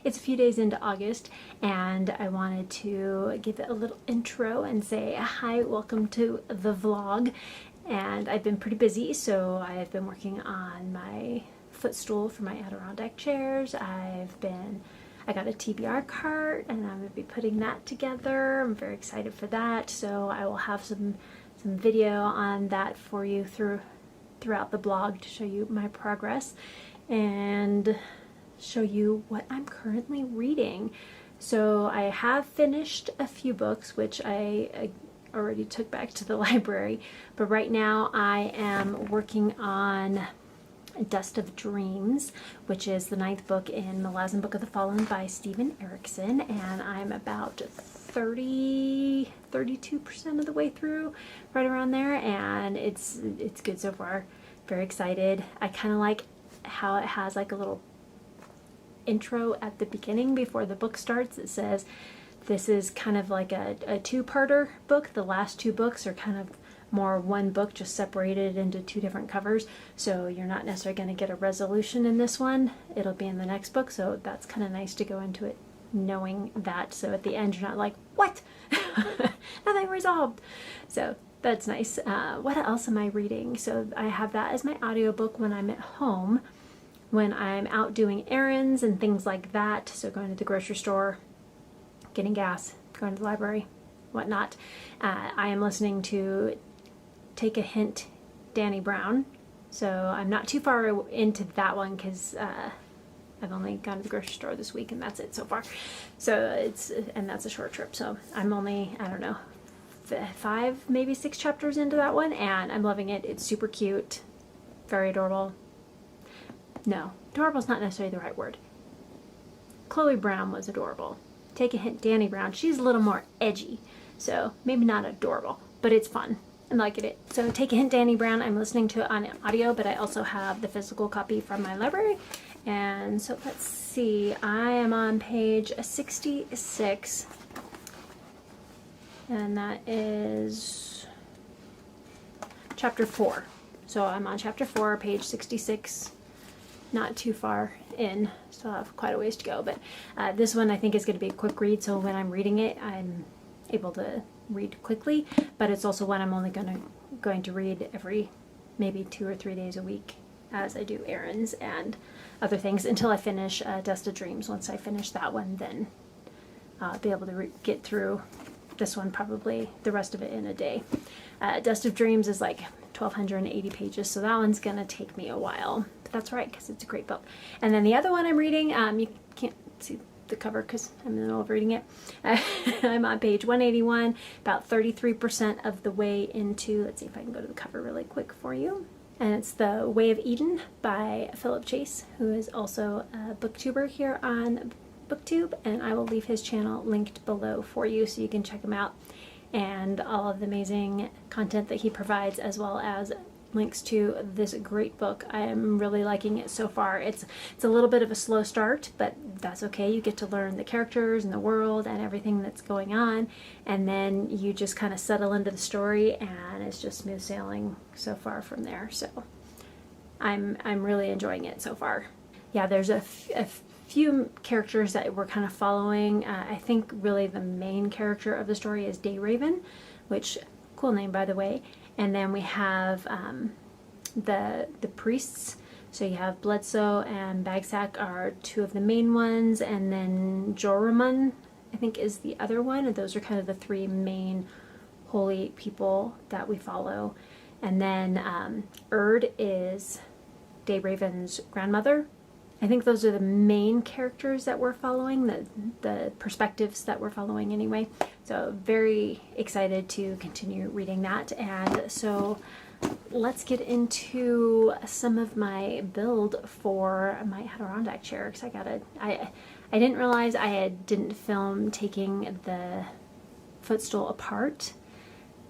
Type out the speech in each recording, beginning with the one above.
it's a few days into August, and I wanted to give it a little intro and say hi, welcome to the vlog. And I've been pretty busy, so I've been working on my footstool for my Adirondack chairs. I got a TBR cart, and I'm going to be putting that together. I'm very excited for that, so I will have some video on that for you throughout the blog to show you my progress and show you what I'm currently reading. So I have finished a few books, which I already took back to the library, but right now I am working on Dust of Dreams, which is the 9th book in Malazan Book of the Fallen by Steven Erikson, and I'm about 32% of the way through, right around there, and it's good so far. Very excited. I kind of like how it has like a little intro at the beginning before the book starts. It says this is kind of like a two-parter book. The last two books are kind of more one book, just separated into two different covers, so you're not necessarily going to get a resolution in this one. It'll be in the next book, so that's kind of nice to go into it knowing that, so at the end you're not like, what? Nothing resolved. So that's nice. What else am I reading? So I have that as my audiobook when I'm at home, when I'm out doing errands and things like that, so going to the grocery store, getting gas, going to the library, whatnot. I am listening to Take a Hint, Danny Brown. So I'm not too far into that one because I've only gone to the grocery store this week and that's it so far. So and that's a short trip. So I'm only, I don't know, 5, maybe 6 chapters into that one, and I'm loving it. It's super cute, very adorable. No, adorable is not necessarily the right word. Chloe Brown was adorable. Take a Hint, Danny Brown. She's a little more edgy, so maybe not adorable, but it's fun. I'm liking it. So Take a Hint, Danny Brown, I'm listening to it on audio, but I also have the physical copy from my library. And so let's see, I am on page 66, and that is chapter 4. So I'm on chapter 4, page 66, not too far in, still have quite a ways to go, but this one I think is going to be a quick read, so when I'm reading it I'm able to read quickly, but it's also one I'm only going to read every maybe 2 or 3 days a week as I do errands and other things until I finish Dust of Dreams. Once I finish that one, then I'll be able to get through this one, probably the rest of it in a day. Dust of Dreams is like 1,280 pages, so that one's gonna take me a while, but that's right because it's a great book. And then the other one I'm reading, you can't see the cover because I'm in the middle of reading it. I'm on page 181, about 33% of the way into, let's see if I can go to the cover really quick for you. And it's The Way of Eden by Philip Chase, who is also a booktuber here on BookTube, and I will leave his channel linked below for you so you can check him out and all of the amazing content that he provides, as well as links to this great book. I am really liking it so far. It's a little bit of a slow start, but that's okay. You get to learn the characters and the world and everything that's going on, and then you just kind of settle into the story, and it's just smooth sailing so far from there. So I'm really enjoying it so far. Yeah, there's a few characters that we're kind of following. I think really the main character of the story is Dayraven, which, cool name by the way. And then we have the priests. So you have Bledsoe and Bagsack are 2 of the main ones, and then Joramun, I think, is the other one. And those are kind of the 3 main holy people that we follow. And then Erd is Dayraven's grandmother. I think those are the main characters that we're following, the perspectives that we're following anyway. So very excited to continue reading that. And so let's get into some of my build for my Adirondack chair, because I didn't realize didn't film taking the footstool apart.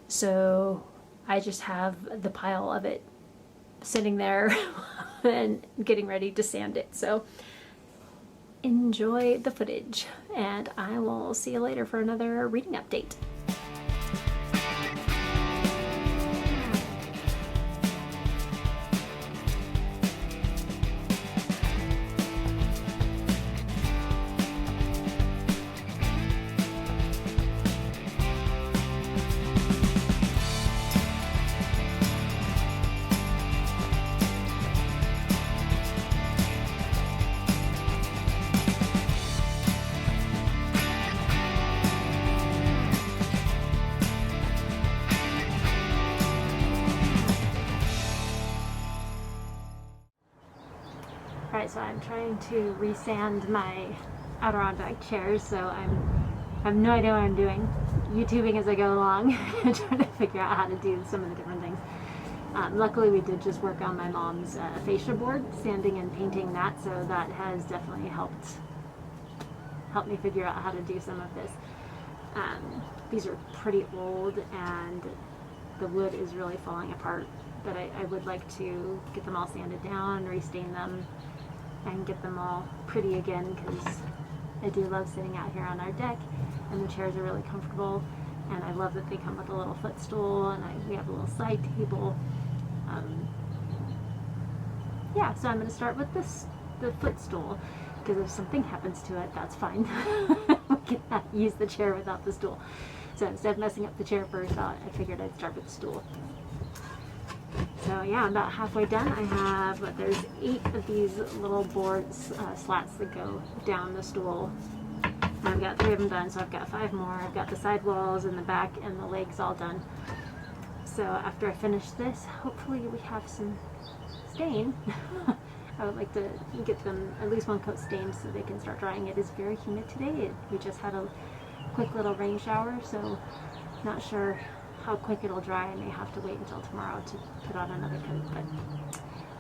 So I just have the pile of it sitting there and getting ready to sand it. So enjoy the footage, and I will see you later for another reading update. Alright, so I'm trying to resand my Adirondack chairs, so I have no idea what I'm doing. YouTubing as I go along, trying to figure out how to do some of the different things. Luckily we did just work on my mom's fascia board, sanding and painting that, so that has definitely helped me figure out how to do some of this. These are pretty old and the wood is really falling apart, but I would like to get them all sanded down, restain them, and get them all pretty again, because I do love sitting out here on our deck, and the chairs are really comfortable, and I love that they come with a little footstool, and we have a little side table. Yeah, so I'm going to start with the footstool, because if something happens to it, that's fine. We can use the chair without the stool. So instead of messing up the chair first, I figured I'd start with the stool. So yeah, I'm about halfway done. I have, there's 8 of these little boards, slats that go down the stool. I've got 3 of them done, so I've got 5 more. I've got the side walls and the back and the legs all done. So after I finish this, hopefully we have some stain. I would like to get them at least 1 coat stained so they can start drying. It is very humid today. We just had a quick little rain shower, so not sure how quick it'll dry. I may have to wait until tomorrow to put on another coat, but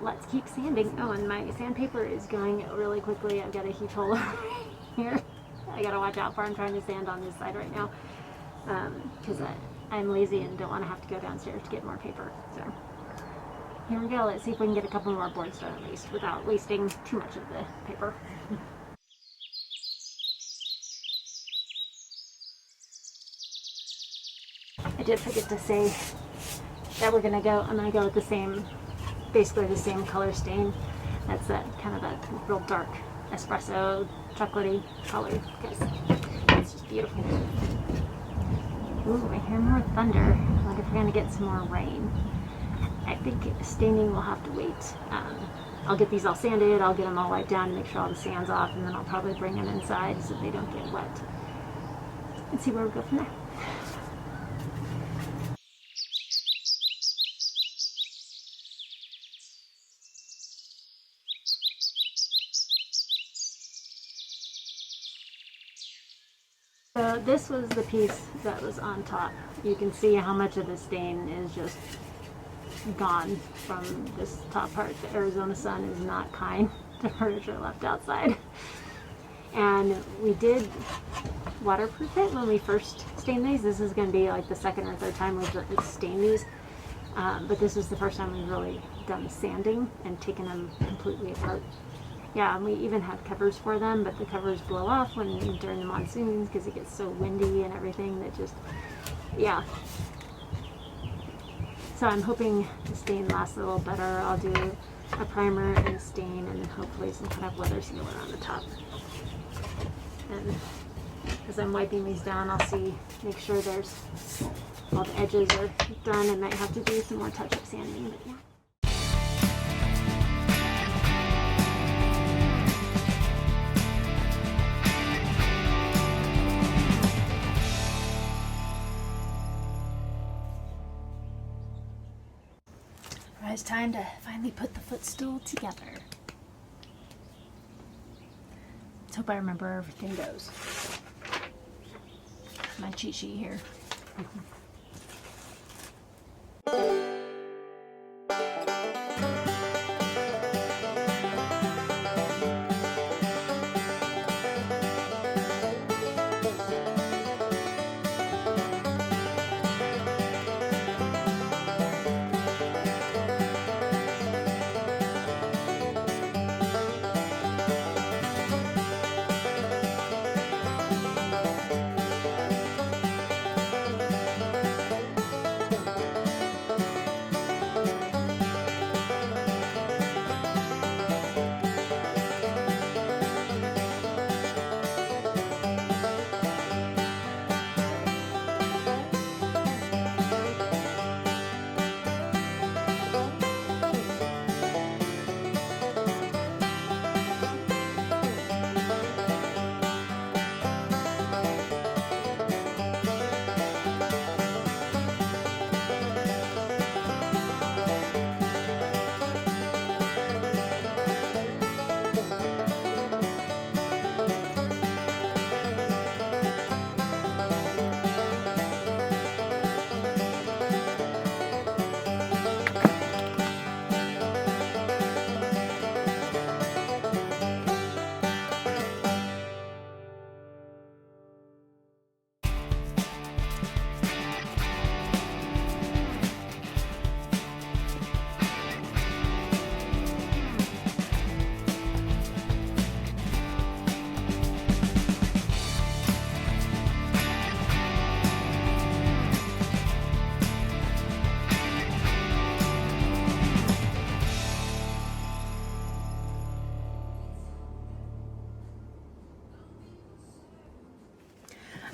let's keep sanding. Oh, and my sandpaper is going really quickly. I've got a huge hole over here. I gotta watch out for. I'm trying to sand on this side right now because I'm lazy and don't want to have to go downstairs to get more paper. So here we go. Let's see if we can get a couple more boards done at least without wasting too much of the paper. I did forget to say that I'm gonna go with the same, basically the same color stain. That's that kind of that real dark espresso chocolatey color, because it's just beautiful. Ooh, I hear more thunder. I wonder if we're gonna get some more rain. I think staining will have to wait. I'll get these all sanded, I'll get them all wiped down to make sure all the sand's off, and then I'll probably bring them inside so they don't get wet. And see where we go from there. So this was the piece that was on top. You can see how much of the stain is just gone from this top part. The Arizona sun is not kind to furniture left outside. And we did waterproof it when we first stained these. This is going to be like the 2nd or 3rd time we've stained these. But this is the first time we've really done sanding and taken them completely apart. Yeah, and we even had covers for them, but the covers blow off during the monsoons because it gets so windy and everything that just, yeah. So I'm hoping the stain lasts a little better. I'll do a primer and a stain and then hopefully some kind of weather sealer on the top. And as I'm wiping these down, I'll make sure all the edges are done. I might have to do some more touch-up sanding, but yeah. It's time to finally put the footstool together. Let's hope I remember everything goes. My cheat sheet here.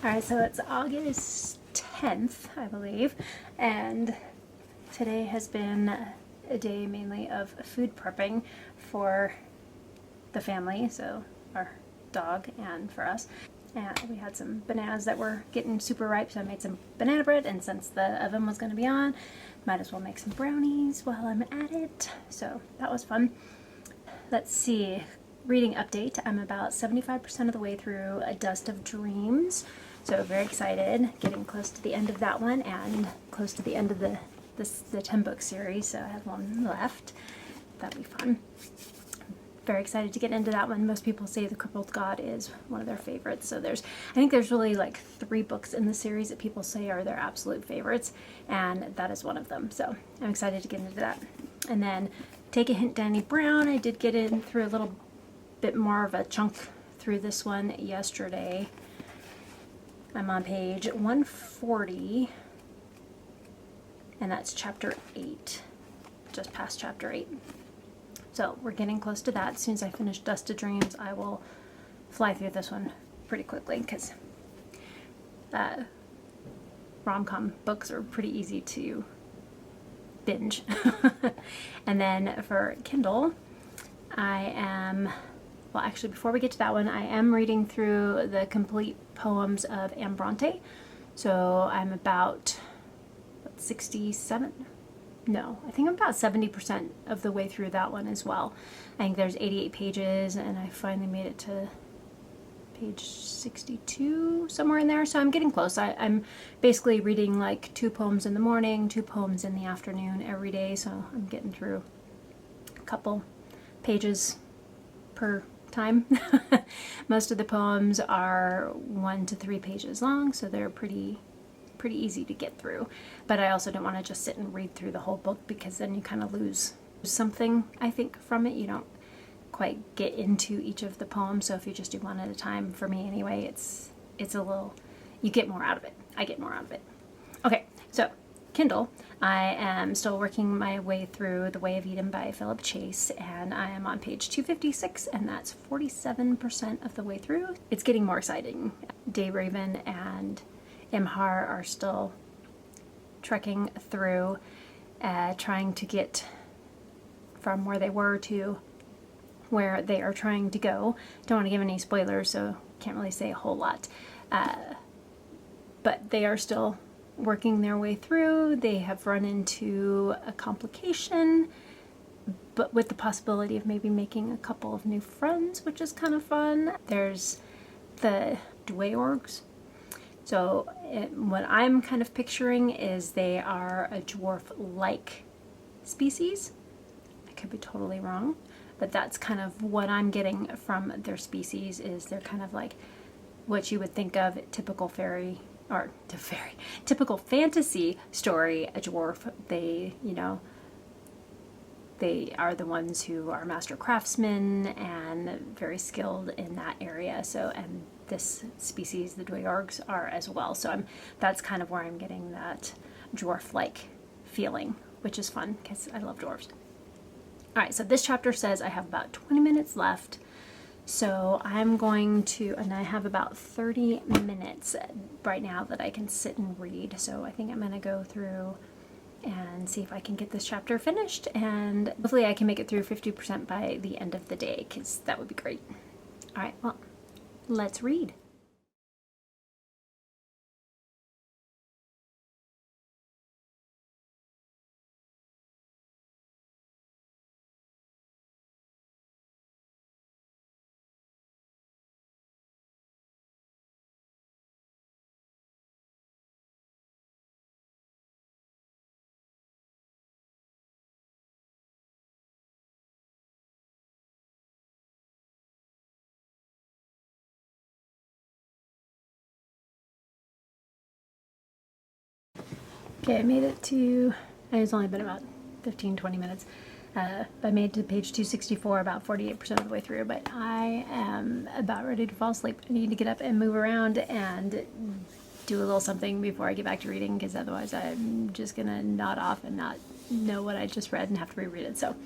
All right, so it's August 10th, I believe, and today has been a day mainly of food prepping for the family, so our dog and for us. And we had some bananas that were getting super ripe, so I made some banana bread, and since the oven was going to be on, might as well make some brownies while I'm at it. So that was fun. Let's see. Reading update. I'm about 75% of the way through A Dust of Dreams. So very excited. Getting close to the end of that one and close to the end of the 10-book series. So I have one left. That'll be fun. Very excited to get into that one. Most people say The Crippled God is one of their favorites. So I think there's really like 3 books in the series that people say are their absolute favorites, and that is one of them. So I'm excited to get into that. And then Take a Hint, Danny Brown. I did get in through a little bit more of a chunk through this one yesterday. I'm on page 140, and that's chapter 8, just past chapter 8. So we're getting close to that. As soon as I finish Dust of Dreams, I will fly through this one pretty quickly, because rom-com books are pretty easy to binge. And then for Kindle, I am, well, actually before we get to that one, I am reading through the complete poems of Anne Bronte. So I'm about 67, no, I think I'm about 70% of the way through that one as well. I think there's 88 pages, and I finally made it to page 62, somewhere in there, so I'm getting close. I'm basically reading like 2 poems in the morning, 2 poems in the afternoon every day, so I'm getting through a couple pages per time. Most of the poems are 1 to 3 pages long, so they're pretty easy to get through. But I also don't want to just sit and read through the whole book, because then you kind of lose something, I think, from it. You don't quite get into each of the poems, so if you just do one at a time, for me anyway, it's a little, you get more out of it. I get more out of it. Okay, so Kindle, I am still working my way through The Way of Eden by Philip Chase, and I am on page 256, and that's 47% of the way through. It's getting more exciting. Dayraven and Imhar are still trekking through, trying to get from where they were to where they are trying to go. Don't want to give any spoilers, so can't really say a whole lot. But they are still working their way through. They have run into a complication, but with the possibility of maybe making a couple of new friends, which is kind of fun. There's the dwarves. So what I'm kind of picturing is they are a dwarf-like species. I could be totally wrong, but that's kind of what I'm getting from their species. Is they're kind of like what you would think of typical fairy, or typical fantasy story. A dwarf, they, you know, they are the ones who are master craftsmen and very skilled in that area. So, and this species, the dwarves, are as well. So that's kind of where I'm getting that dwarf-like feeling, which is fun because I love dwarves. All right, so this chapter says I have about 20 minutes left. So I'm going to, and I have about 30 minutes right now that I can sit and read. So I think I'm going to go through and see if I can get this chapter finished, and hopefully I can make it through 50% by the end of the day, because that would be great. All right, well, let's read. Okay, I made it to, it's only been about 15-20 minutes. I made it to page 264 about 48% of the way through, but I am about ready to fall asleep. I need to get up and move around and do a little something before I get back to reading, because otherwise I'm just gonna nod off and not know what I just read and have to reread it. So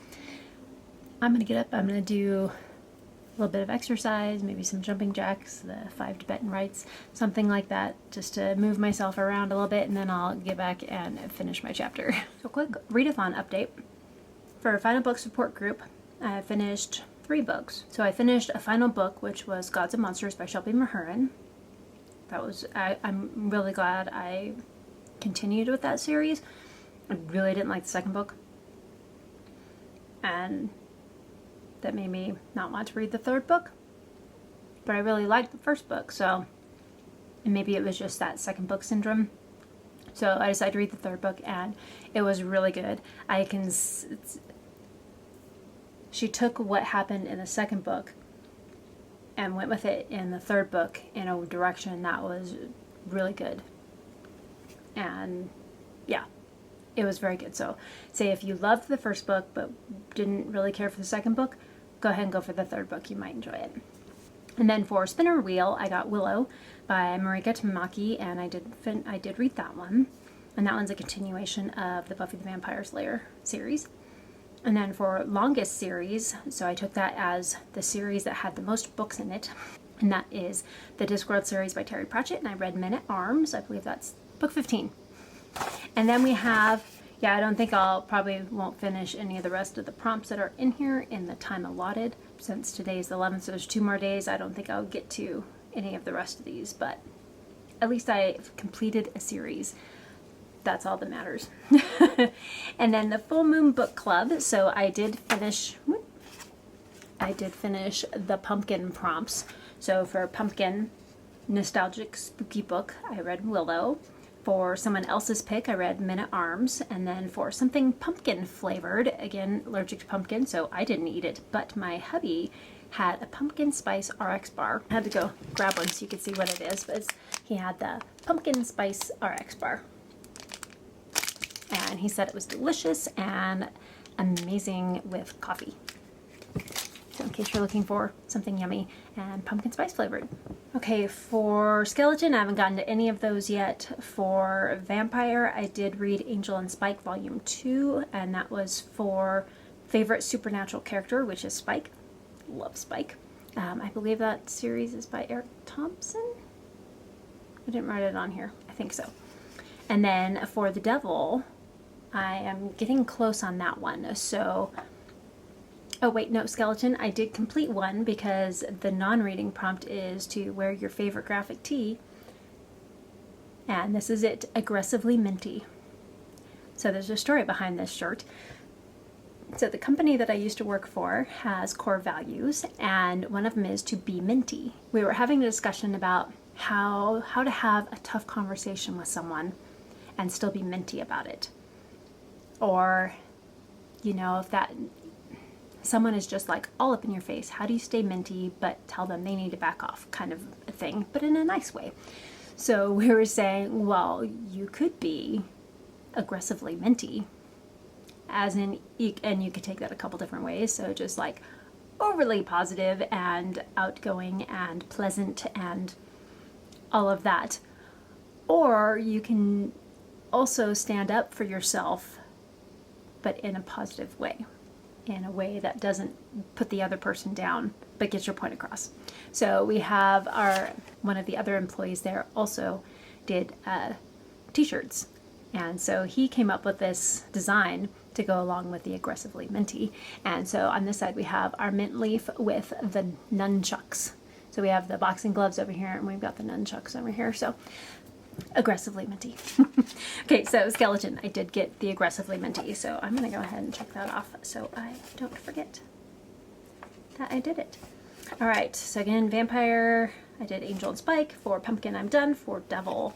I'm gonna get up, I'm gonna do little bit of exercise, maybe some jumping jacks, the 5 Tibetan rites, something like that, just to move myself around a little bit, and then I'll get back and finish my chapter. So quick readathon update. For Final Book Support Group, I finished 3 books. So I finished a final book, which was Gods and Monsters by Shelby Mahurin. That was, I'm really glad I continued with that series. I really didn't like the second book, and that made me not want to read the third book, but I really liked the first book, so, and maybe it was just that second book syndrome. So I decided to read the third book, and it was really good. She took what happened in the second book and went with it in the third book in a direction that was really good. And yeah, it was very good. So say if you loved the first book but didn't really care for the second book, go ahead and go for the third book. You might enjoy it. And then for Spinner Wheel, I got Willow by Marika Tamaki, and I did read that one. And that one's a continuation of the Buffy the Vampire Slayer series. And then for Longest Series, so I took that as the series that had the most books in it, and that is the Discworld series by Terry Pratchett, and I read Men at Arms. I believe that's book 15. And then we have, I don't think probably won't finish any of the rest of the prompts that are in here in the time allotted. Since today's the 11th, so there's 2 more days. I don't think I'll get to any of the rest of these, but at least I've completed a series. That's all that matters. And then the Full Moon Book Club. So I did finish the pumpkin prompts. So for pumpkin, nostalgic spooky book, I read Willow. For someone else's pick, I read Men at Arms. And then for something pumpkin flavored, again, allergic to pumpkin, so I didn't eat it, but my hubby had a pumpkin spice RX bar. I had to go grab one so you could see what it is, but he had the pumpkin spice RX bar. And he said it was delicious and amazing with coffee. So in case you're looking for something yummy and pumpkin spice flavored. Okay, for Skeleton, I haven't gotten to any of those yet. For Vampire, I did read Angel and Spike Volume 2, and that was for favorite supernatural character, which is Spike. Love Spike. I believe that series is by Eric Thompson. I didn't write it on here. I think so. And then for The Devil, I am getting close on that one. So, oh wait, no, Skeleton, I did complete one because the non-reading prompt is to wear your favorite graphic tee. And this is it, Aggressively Minty. So there's a story behind this shirt. So the company that I used to work for has core values, and one of them is to be minty. We were having a discussion about how to have a tough conversation with someone and still be minty about it. Or, if that someone is just like all up in your face, how do you stay minty but tell them they need to back off, kind of a thing, but in a nice way. So we were saying, well, you could be aggressively minty, as in, and you could take that a couple different ways. So just like overly positive and outgoing and pleasant and all of that. Or you can also stand up for yourself, but in a positive way, in a way that doesn't put the other person down, but gets your point across. So we have one of the other employees there also did t-shirts. And so he came up with this design to go along with the Aggressively Minty. And so on this side we have our mint leaf with the nunchucks. So we have the boxing gloves over here, and we've got the nunchucks over here. So Aggressively Minty. Okay, so Skeleton, I did get the Aggressively Minty, so I'm going to go ahead and check that off so I don't forget that I did it. All right, so again, Vampire, I did Angel and Spike. For Pumpkin, I'm done. For Devil,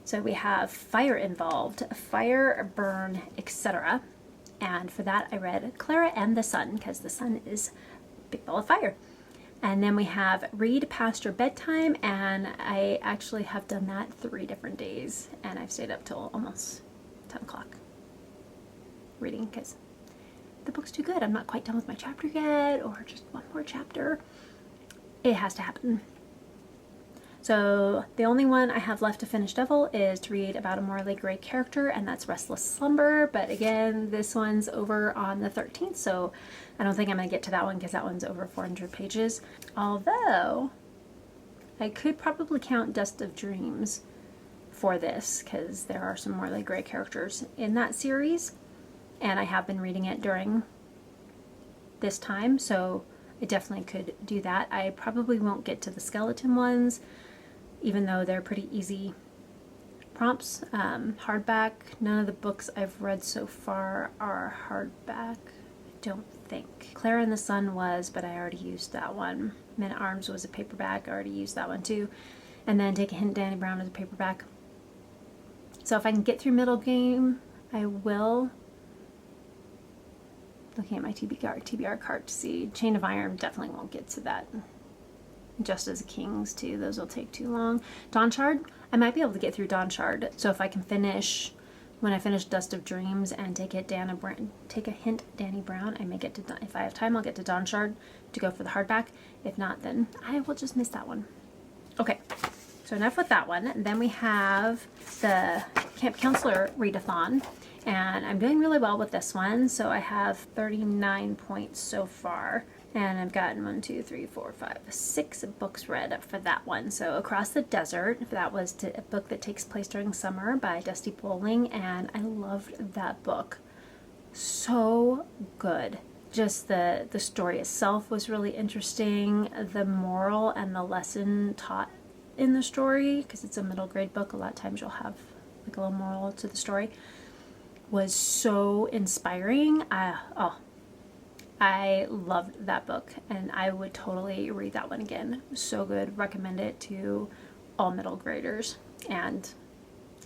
so we have fire involved, fire, burn, etc. And for that, I read Clara and the Sun, because the sun is a big ball of fire. And then we have Read Past Your Bedtime, and I actually have done that 3 different days, and I've stayed up till almost 10 o'clock reading, because the book's too good. I'm not quite done with my chapter yet, or just one more chapter. It has to happen. So the only one I have left to finish Devil is to read about a morally gray character, and that's Restless Slumber. But again, this one's over on the 13th, so I don't think I'm going to get to that one because that one's over 400 pages. Although, I could probably count Dust of Dreams for this because there are some morally gray characters in that series, and I have been reading it during this time, so I definitely could do that. I probably won't get to the skeleton ones, even though they're pretty easy prompts. Hardback, none of the books I've read so far are hardback, I don't think. Clara and the Sun was, but I already used that one. Men at Arms was a paperback, I already used that one too. And then Take a Hint, Danny Brown is a paperback. So if I can get through middle game, I will. Looking at my TBR cart to see. Chain of Iron definitely won't get to that. Just as Kings too, those will take too long. Dawnshard, I might be able to get through Dawnshard. So if I can finish, when I finish Dust of Dreams and Take a Hint, Danny Brown, I may get to, if I have time, I'll get to Dawnshard to go for the hardback. If not, then I will just miss that one. Okay, so enough with that one. And then we have the Camp Counselor Readathon. And I'm doing really well with this one. So I have 39 points so far. And I've gotten 6 books read for that one. So Across the Desert, that was a book that takes place during summer by Dusty Bowling, and I loved that book. So good. Just the story itself was really interesting. The moral and the lesson taught in the story, because it's a middle grade book, a lot of times you'll have like a little moral to the story, was so inspiring. I loved that book, and I would totally read that one again. So good. Recommend it to all middle graders and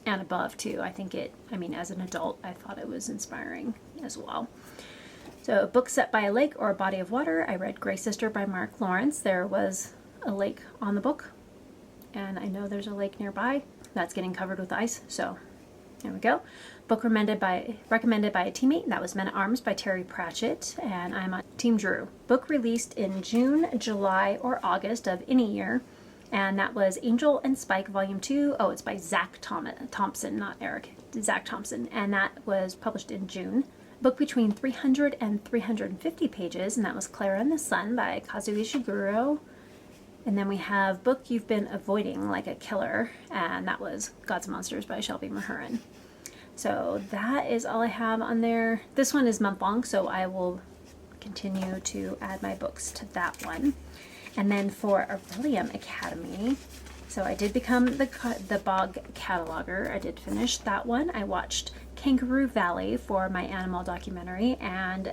above too. I mean, as an adult, I thought it was inspiring as well. So, a book set by a lake or a body of water. I read Grey Sister by Mark Lawrence. There was a lake on the book, and I know there's a lake nearby that's getting covered with ice, so there we go. Book recommended by a teammate. That was Men at Arms by Terry Pratchett, and I'm on Team Drew. Book released in June, July, or August of any year, and that was Angel and Spike Volume 2. Oh, it's by Zach Thompson, not Eric. Zach Thompson, and that was published in June. Book between 300 and 350 pages, and that was Clara and the Sun by Kazuo Ishiguro. And then we have Book You've Been Avoiding Like a Killer, and that was Gods and Monsters by Shelby Mahurin. So that is all I have on there. This one is month-long, so I will continue to add my books to that one. And then for Aurelium Academy, so I did become the Bog Cataloger. I did finish that one. I watched Kangaroo Valley for my animal documentary, and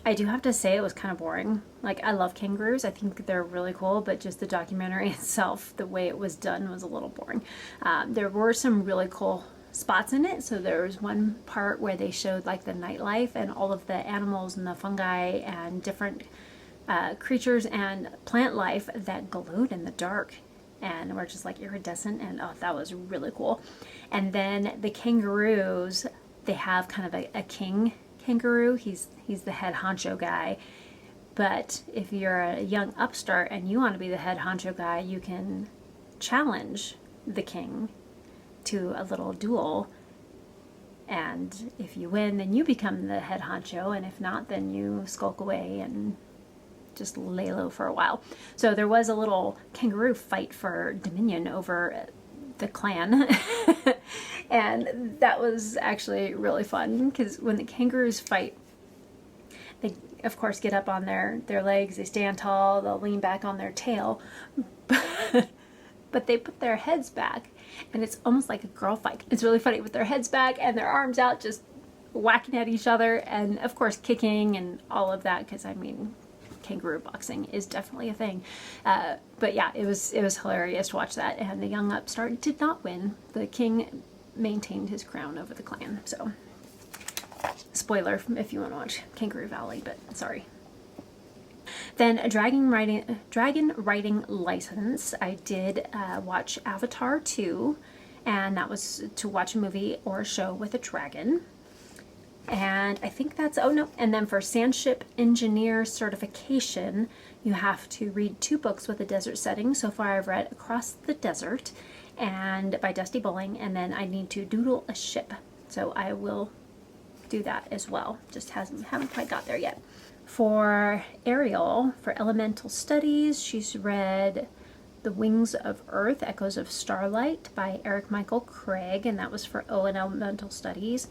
I do have to say it was kind of boring. Like, I love kangaroos. I think they're really cool, but just the documentary itself, the way it was done was a little boring. There were some really cool spots in it. So there was one part where they showed like the nightlife and all of the animals and the fungi and different creatures and plant life that glowed in the dark and were just like iridescent, and oh, that was really cool. And then the kangaroos, they have kind of a king kangaroo. He's the head honcho guy. But if you're a young upstart and you want to be the head honcho guy, you can challenge the king to a little duel, and if you win, then you become the head honcho, and if not, then you skulk away and just lay low for a while. So there was a little kangaroo fight for dominion over the clan and that was actually really fun, because when the kangaroos fight, they of course get up on their legs, they stand tall, they'll lean back on their tail, but they put their heads back, and it's almost like a girl fight. It's really funny with their heads back and their arms out, just whacking at each other, and of course kicking and all of that, because I mean, kangaroo boxing is definitely a thing. But yeah, it was hilarious to watch that, and the young upstart did not win. The king maintained his crown over the clan. So, spoiler if you want to watch Kangaroo Valley, but sorry. Then a dragon writing license. I did watch Avatar 2, and that was to watch a movie or a show with a dragon. And I think that's, oh no, and then for Sandship Engineer certification, you have to read 2 books with a desert setting. So far I've read Across the Desert and by Dusty Bowling, and then I need to doodle a ship. So I will do that as well. Just haven't quite got there yet. For Ariel, for Elemental Studies, she's read The Wings of Earth, Echoes of Starlight by Eric Michael Craig, and that was for O in Elemental Studies.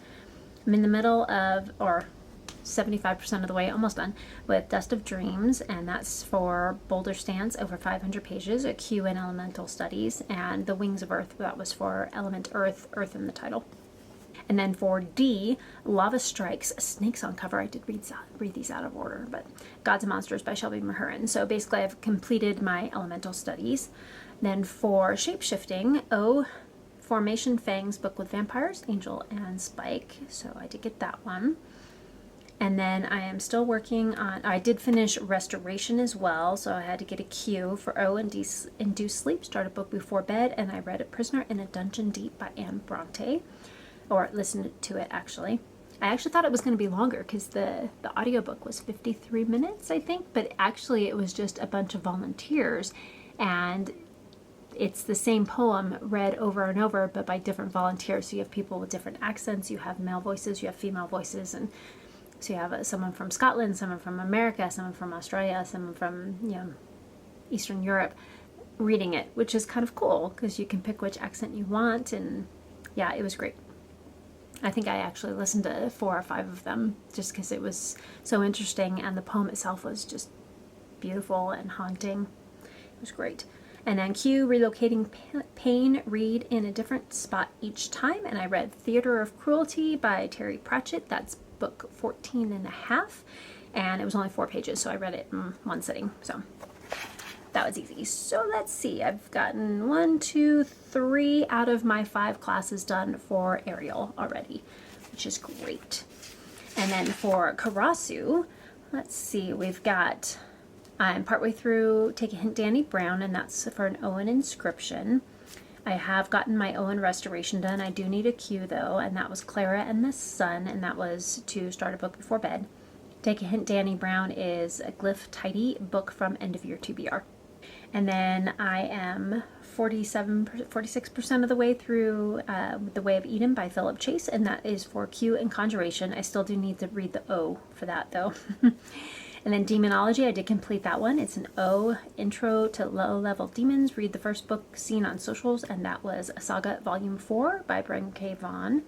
I'm in the middle of, or 75% of the way, almost done, with Dust of Dreams, and that's for Boulder Stance, over 500 pages, a Q in Elemental Studies, and The Wings of Earth, that was for Element Earth, Earth in the title. And then for D, Lava Strikes, Snakes on Cover. I did read these out of order, but Gods and Monsters by Shelby Mahurin. So basically I've completed my Elemental Studies. Then for Shapeshifting, O, Formation Fangs, book with vampires, Angel and Spike. So I did get that one. And then I am still working on, I did finish Restoration as well, so I had to get a Q for O and Induced Sleep, start a book before bed, and I read A Prisoner in a Dungeon Deep by Anne Bronte, or listened to it actually. I actually thought it was going to be longer because the audiobook was 53 minutes, I think, but actually it was just a bunch of volunteers, and it's the same poem read over and over, but by different volunteers. So you have people with different accents, you have male voices, you have female voices, and so you have someone from Scotland, someone from America, someone from Australia, someone from, you know, Eastern Europe reading it, which is kind of cool because you can pick which accent you want, and yeah, it was great. I think I actually listened to 4 or 5 of them just because it was so interesting, and the poem itself was just beautiful and haunting. It was great. And then Q, Relocating Pain, read in a different spot each time, and I read Theater of Cruelty by Terry Pratchett. That's book 14 and a half, and it was only 4 pages, so I read it in one sitting, so that was easy. So let's see, I've gotten 1, 2, 3 out of my 5 classes done for Ariel already, which is great. And then for Karasu, let's see, we've got, I'm partway through Take a Hint, Danny Brown, and that's for an Owen inscription. I have gotten my Owen restoration done. I do need a Q though, and that was Clara and the Sun, and that was to start a book before bed. Take a Hint, Danny Brown is a Glyph Tidy book from End of Year TBR. And then I am 46% of the way through The Way of Eden by Philip Chase, and that is for Q and Conjuration. I still do need to read the O for that though. And then Demonology, I did complete that one. It's an O, Intro to Low-Level Demons. Read the first book, Seen on Socials, and that was Saga Volume 4 by Bren K. Vaughan.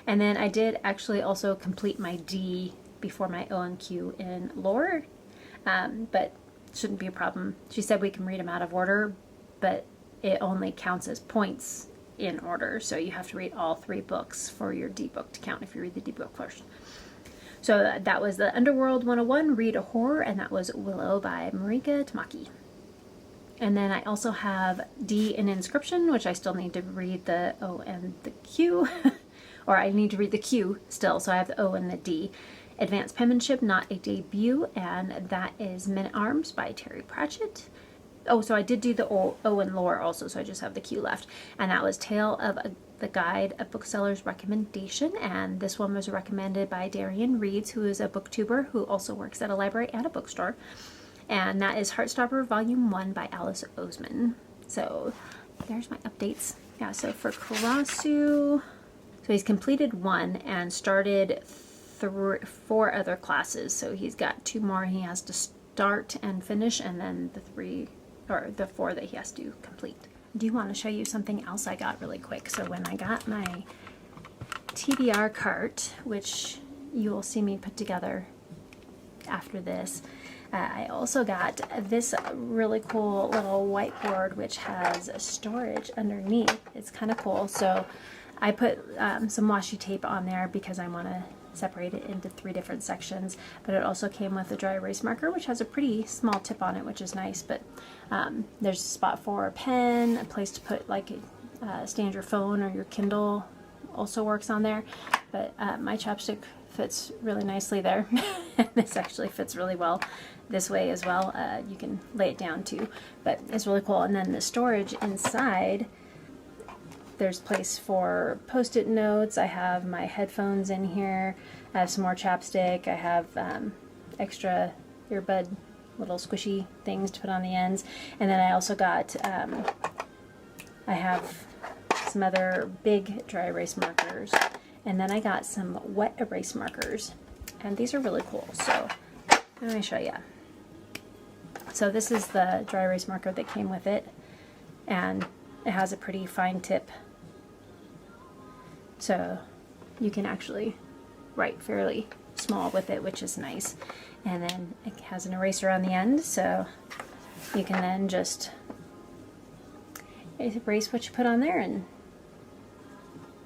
And then I did actually also complete my D before my O and Q in lore, but shouldn't be a problem. She said we can read them out of order, but it only counts as points in order, so you have to read all 3 books for your D book to count if you read the D book first. So that was the Underworld 101, Read a Horror, and that was Willow by Marika Tamaki. And then I also have D in Inscription, which I still need to read the O and the Q, or I need to read the Q still, so I have the O and the D. Advanced Penmanship, Not a Debut, and that is Men at Arms by Terry Pratchett. Oh, so I did do the O and lore also, so I just have the Q left. And that was Tale of the Guide, a bookseller's recommendation, and this one was recommended by Darian Reeds, who is a booktuber who also works at a library and a bookstore. And that is Heartstopper Volume 1 by Alice Oseman. So there's my updates. Yeah, so for Karasu, so he's completed 1 and started 4 other classes. So he's got 2 more he has to start and finish, and then the 4 that he has to complete. I do want to show you something else I got really quick. So when I got my TBR cart, which you will see me put together after this, I also got this really cool little whiteboard which has storage underneath. It's kind of cool. So I put some washi tape on there because I want to separate it into 3 different sections, but it also came with a dry erase marker which has a pretty small tip on it, which is nice. But there's a spot for a pen, a place to put like stand your phone or your Kindle also works on there, but my chapstick fits really nicely there. This actually fits really well this way as well. You can lay it down too, but it's really cool. And then the storage inside There's place for post-it notes. I have my headphones in here. I have some more chapstick. I have extra earbud little squishy things to put on the ends. And then I also got, I have some other big dry erase markers. And then I got some wet erase markers. And these are really cool. So let me show you. So this is the dry erase marker that came with it. And it has a pretty fine tip. So you can actually write fairly small with it, which is nice. And then it has an eraser on the end, so you can then just erase what you put on there and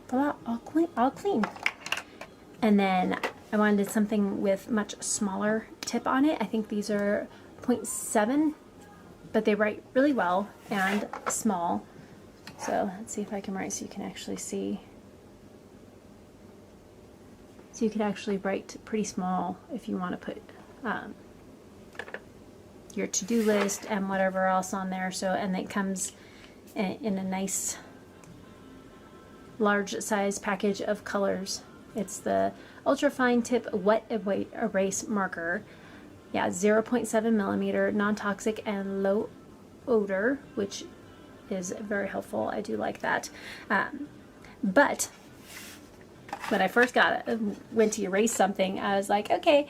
voila, all clean. And then I wanted something with much smaller tip on it. I think these are 0.7, but they write really well and small. So let's see if I can write so you can actually see. So you can actually write pretty small if you want to put your to-do list and whatever else on there. So, and it comes in a nice large size package of colors. It's the ultra fine tip wet erase marker. Yeah, 0.7 millimeter, non-toxic and low odor, which is very helpful. I do like that. But when I first went to erase something, I was like, okay,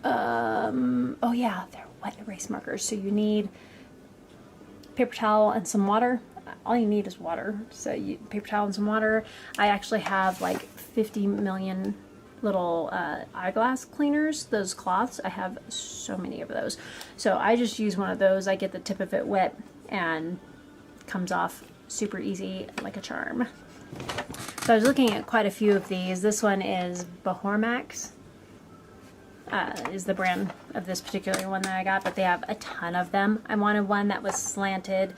oh yeah, they're wet erase markers. So you need paper towel and some water. All you need is water. So paper towel and some water. I actually have like 50 million little eyeglass cleaners, those cloths. I have so many of those. So I just use one of those. I get the tip of it wet and comes off super easy like a charm. So I was looking at quite a few of these. This one is Bahormax, is the brand of this particular one that I got, but they have a ton of them. I wanted one that was slanted,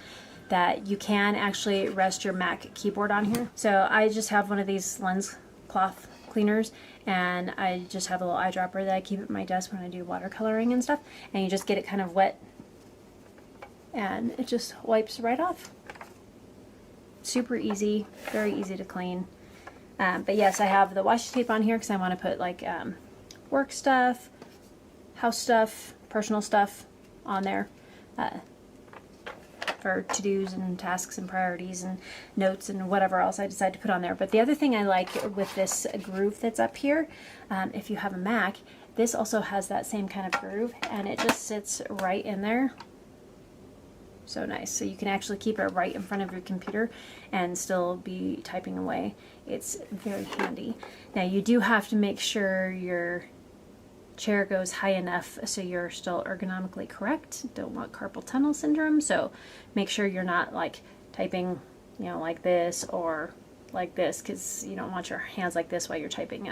that you can actually rest your Mac keyboard on here. So I just have one of these lens cloth cleaners, and I just have a little eyedropper that I keep at my desk when I do watercoloring and stuff, and you just get it kind of wet and it just wipes right off. Super easy, very easy to clean. But yes, I have the washi tape on here because I want to put like work stuff, house stuff, personal stuff on there for to-dos and tasks and priorities and notes and whatever else I decide to put on there. But the other thing I like with this groove that's up here, if you have a Mac, this also has that same kind of groove, and it just sits right in there. So nice. So you can actually keep it right in front of your computer and still be typing away. It's very handy. Now you do have to make sure your chair goes high enough so you're still ergonomically correct. Don't want carpal tunnel syndrome. So make sure you're not like typing, you know, like this or like this, because you don't want your hands like this while you're typing.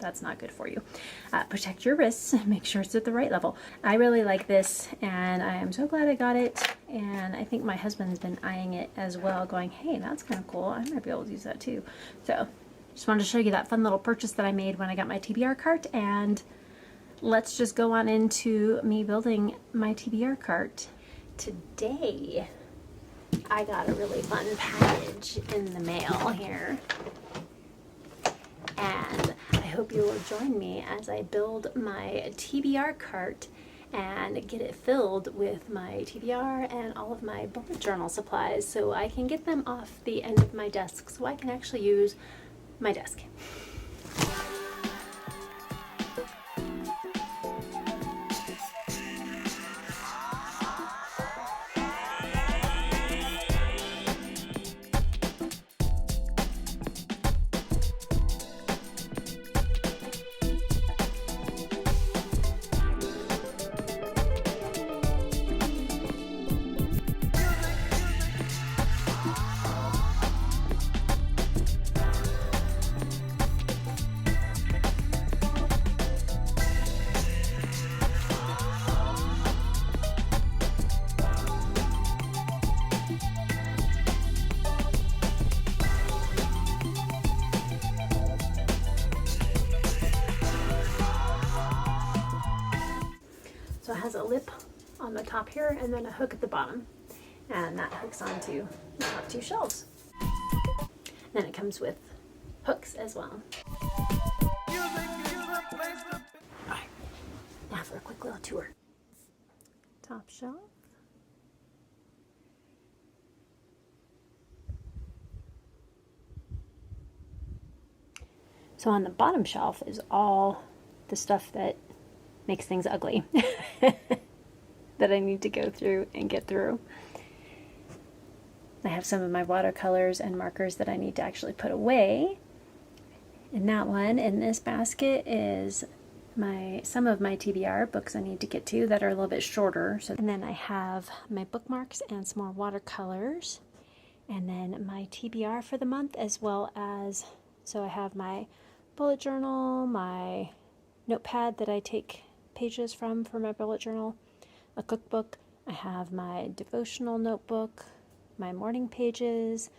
That's not good for you. Protect your wrists and make sure it's at the right level. I really like this, and I am so glad I got it. And I think my husband's been eyeing it as well, going, hey, that's kind of cool. I might be able to use that too. So just wanted to show you that fun little purchase that I made when I got my TBR cart. And let's just go on into me building my TBR cart. Today, I got a really fun package in the mail here. And I hope you will join me as I build my TBR cart and get it filled with my TBR and all of my bullet journal supplies so I can get them off the end of my desk so I can actually use my desk. So it has a lip on the top here and then a hook at the bottom, and that hooks onto the top two shelves. And it comes with hooks as well. Alright, now for a quick little tour. Top shelf. So on the bottom shelf is all the stuff that makes things ugly that I need to go through and get through. I have some of my watercolors and markers that I need to actually put away. And that one in this basket is some of my TBR books I need to get to that are a little bit shorter. And then I have my bookmarks and some more watercolors. And then my TBR for the month, as well as, so I have my bullet journal, my notepad that I take pages from for my bullet journal, a cookbook. I have my devotional notebook, my morning pages,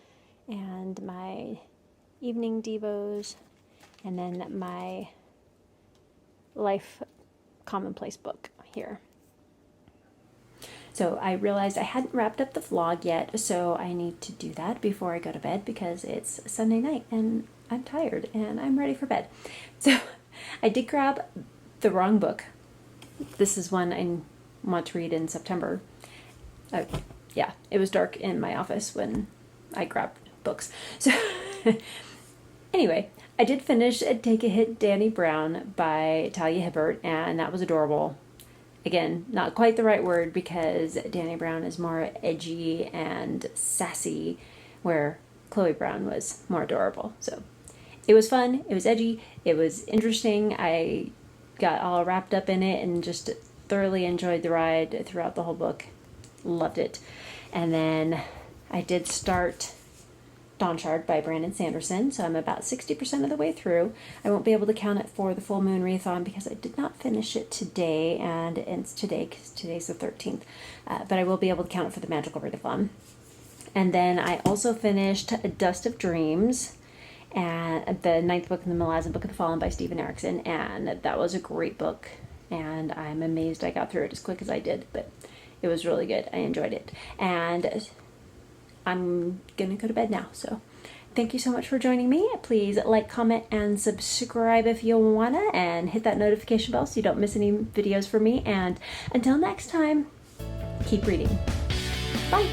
and my evening devos, and then my life commonplace book here. So I realized I hadn't wrapped up the vlog yet, so I need to do that before I go to bed because it's Sunday night and I'm tired and I'm ready for bed. So I did grab the wrong book. This is one I want to read in September. Yeah, it was dark in my office when I grabbed books. So anyway, I did finish Take a Hit, Danny Brown by Talia Hibbert, and that was adorable. Again, not quite the right word because Danny Brown is more edgy and sassy, where Chloe Brown was more adorable. So it was fun, it was edgy, it was interesting. I got all wrapped up in it and just thoroughly enjoyed the ride throughout the whole book. Loved it. And then I did start Dawnshard by Brandon Sanderson, so I'm about 60% of the way through. I won't be able to count it for the full moon readathon because I did not finish it today, and it's today because today's the 13th, but I will be able to count it for the magical readathon. And then I also finished Dust of Dreams, and the 9th book in the Malazan Book of the Fallen by Stephen Erickson, and that was a great book, and I'm amazed I got through it as quick as I did, but it was really good. I enjoyed it. And I'm gonna go to bed now, so thank you so much for joining me. Please like, comment, and subscribe if you wanna, and hit that notification bell so you don't miss any videos from me. And until next time, keep reading. Bye.